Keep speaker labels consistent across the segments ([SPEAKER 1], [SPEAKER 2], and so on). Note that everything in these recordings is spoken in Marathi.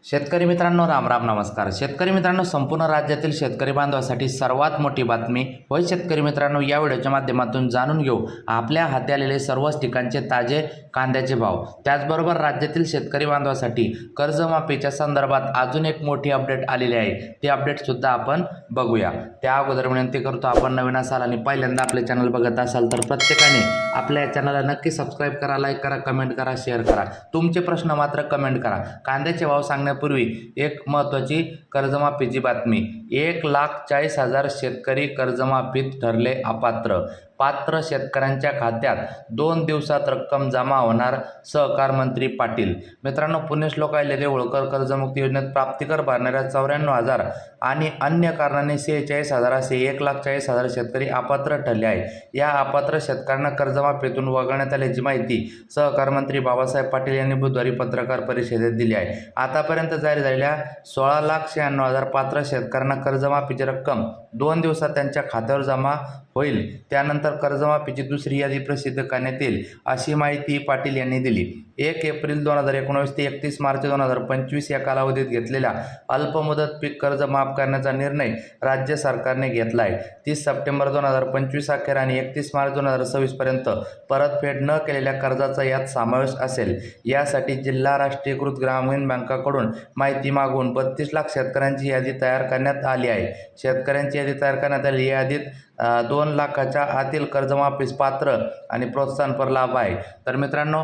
[SPEAKER 1] शेतकरी मित्रांनो, राम राम, नमस्कार. शेतकरी मित्रांनो, संपूर्ण राज्यातील शेतकरी बांधवासाठी सर्वात मोठी बातमी. होय शेतकरी मित्रांनो, या व्हिडिओच्या माध्यमातून जाणून घेऊ आपल्या हाती आलेले सर्वच ठिकाणचे ताजे कांद्याचे भाव. त्याचबरोबर राज्यातील शेतकरी बांधवासाठी कर्जमाफीच्या संदर्भात अजून एक मोठी अपडेट आलेली आहे. ती अपडेट सुद्धा आपण बघूया. त्या अगोदर विनंती करतो, आपण नवीन असाल आणि पहिल्यांदा आपले चॅनल बघत असाल तर प्रत्येकाने आपल्या चॅनलला नक्की सबस्क्राईब करा, लाईक करा, कमेंट करा, शेअर करा. तुमचे प्रश्न मात्र कमेंट करा. कांद्याचे भाव सांगण्यापूर्वी एक महत्त्वाची कर्जमाफीची बातमी. 1,40,000 शेतकरी कर्जमाफीत ठरले अपात्र. पात्र शेतकऱ्यांच्या खात्यात 2 दिवसात रक्कम जमा होणार, सहकार मंत्री पाटील. मित्रांनो, पुण्यश्लोक अहिल्यादेवी होळकर कर्जमुक्ती योजनेत प्राप्तिकर भरणाऱ्या 94,000 आणि अन्य कारणाने 46,000 असे 1,40,000 शेतकरी अपात्र ठरले आहे. या अपात्र शेतकऱ्यांना कर्जमाफीतून वगळण्यात आल्याची माहिती सहकार मंत्री बाबासाहेब पाटील यांनी बुधवारी पत्रकार परिषदेत दिली आहे. आतापर्यंत जाहीर झालेल्या 16,96,000 पात्र शेतकऱ्यांना कर्जमाफीची रक्कम 2 दिवसात त्यांच्या खात्यावर जमा होईल. त्यानंतर कर्जमाफीची दुसरी यादी प्रसिद्ध करण्यात येईल, अशी माहिती पाटील यांनी दिली. 1 एप्रिल 2019 ते 31 मार्च 2025 या कालावधीत घेतलेल्या अल्पमुदत पीक कर्ज माफ करण्याचा निर्णय राज्य सरकारने घेतला आहे. 30 सप्टेंबर 2025 अखेर आणि 31 मार्च 2026 पर्यंत परतफेड न केलेल्या कर्जाचा यात समावेश असेल. यासाठी जिल्हा राष्ट्रीयकृत ग्रामीण बँकांकडून माहिती मागून 32 लाख शेतकऱ्यांची यादी तयार करण्यात आली आहे. शेतकऱ्यांची यादी तयार करण्यात आली. या यादीत 2 लाखाच्या आतील कर्जमाफीस पात्र आणि प्रोत्साहनपर लाभ आहे. तर मित्रांनो,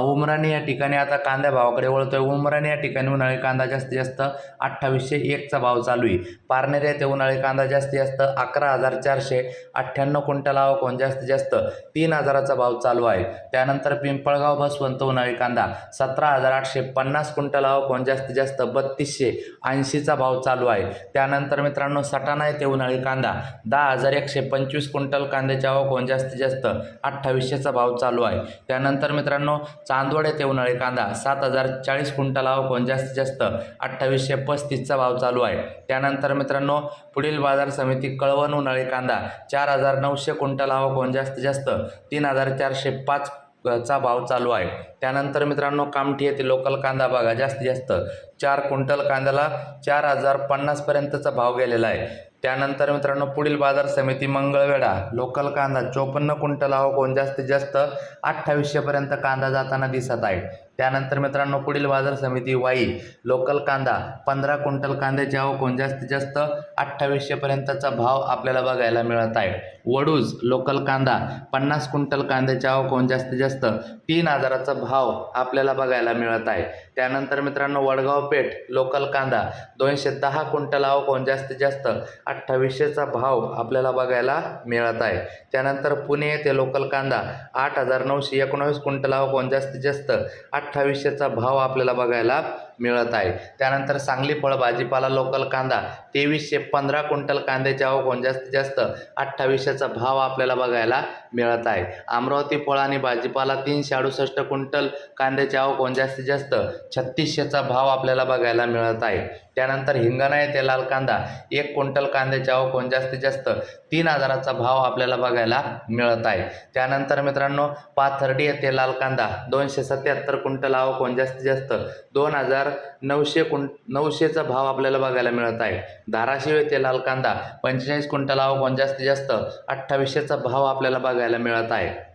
[SPEAKER 1] उमराणी या ठिकाणी आता कांद्या भावाकडे वळतोय. उमराणी या ठिकाणी उन्हाळी कांदा जास्तीत जास्त 2801चा भाव चालू आहे. पारनेर येथे उन्हाळी कांदा जास्तीत जास्त 11,498 क्विंटल आवक, जास्तीत जास्त 3,000चा भाव चालू आहे. त्यानंतर पिंपळगाव बसवंत उन्हाळी कांदा 17,850 क्विंटल आवक, जास्तीत जास्त 3,280चा भाव चालू आहे. त्यानंतर मित्रांनो, सटाणा येथे उन्हाळी कांदा 10,125 क्विंटल कांद्याची आवक, जास्तीत जास्त 2800चा भाव चालू आहे. त्यानंतर मित्रांनो, चांदवड येथे उन्हाळी कांदा 7,040 क्विंटल आवक, जास्तीत जास्त 2835चा भाव चालू आहे. त्यानंतर मित्रांनो, पुढील बाजार समिती कळवण उन्हाळी कांदा 4,900 क्विंटल आवक, जास्तीत जास्त 3,405 चा भाव चालू आहे. त्यानंतर मित्रांनो, कामठी येथे लोकल कांदा बघा, जास्तीत जास्त 4 क्विंटल कांद्याला 4,050 पर्यंतचा भाव गेलेला आहे. त्यानंतर मित्रांनो, पुढील बाजार समिती मंगळवेढा लोकल कांदा 54 क्विंटल आवक, जास्तीत जास्त 2800 पर्यंत कांदा जाताना दिसत आहे. त्यानंतर मित्रांनो, पुढील बाजार समिती वाई लोकल कांदा 15 क्विंटल कांद्याची आवक, जास्तीत जास्त 2800 पर्यंतचा भाव आपल्याला बघायला मिळत आहे. वडूज लोकल कांदा 50 क्विंटल कांद्याची आवक, जास्तीत जास्त 3,000चा भाव आपल्याला बघायला मिळत आहे. त्यानंतर मित्रांनो, वडगाव पेठ लोकल कांदा 210 क्विंटल आवक, जास्तीत जास्त 2800चा भाव आपल्याला बघायला मिळत आहे. त्यानंतर पुणे येथे लोकल कांदा 8,919 क्विंटल आवक, जास्तीत जास्त 2800चा भाव आपल्याला बघायला मिळत आहे. त्यानंतर सांगली फळ भाजीपाला लोकल कांदा 2,315 क्विंटल कांद्याची आवक, जास्तीत जास्त 2800चा भाव आपल्याला बघायला मिळत आहे. अमरावती फळ आणि भाजीपाला 368 क्विंटल कांद्याची आवक, जास्तीत जास्त 3600चा भाव आपल्याला बघायला मिळत आहे. त्यानंतर हिंगणा येथे लाल कांदा 1 क्विंटल कांद्याची आवक, जास्तीत जास्त 3,000चा भाव आपल्याला बघायला मिळत आहे. त्यानंतर मित्रांनो, पाथर्डी येथे लाल कांदा 277 क्विंटल आवक, जास्तीत जास्त 2,900चा भाव आपल्याला बघायला मिळत आहे. धाराशिव येथे लाल कांदा 45 क्विंटल आवक, जास्तीत जास्त 2800चा भाव आपल्याला बघायला मिळत आहे.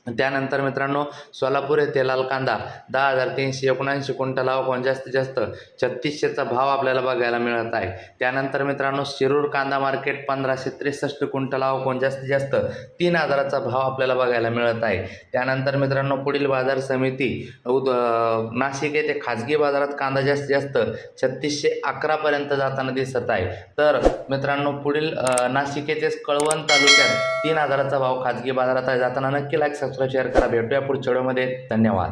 [SPEAKER 1] त्यानंतर मित्रांनो, सोलापूर येथे लाल कांदा 10,379 क्विंटल आवक, जास्तीत जास्त 3600चा भाव आपल्याला बघायला मिळत आहे. त्यानंतर मित्रांनो, शिरूर कांदा मार्केट 1,563 क्विंटल आवक, जास्तीत जास्त 3,000चा भाव आपल्याला बघायला मिळत आहे. त्यानंतर मित्रांनो, पुढील बाजार समिती नाशिक येथे खाजगी बाजारात कांदा जास्तीत जास्त 3,611 पर्यंत जाताना दिसत आहे. तर मित्रांनो, पुढील नाशिक येथेच कळवण तालुक्यात 3,000चा भाव खाजगी बाजारात आहे. जाताना नक्की लाईक, सबस्क्राईब, शेअर करा. भेटूया पुढच्या व्हिडिओमध्ये. धन्यवाद.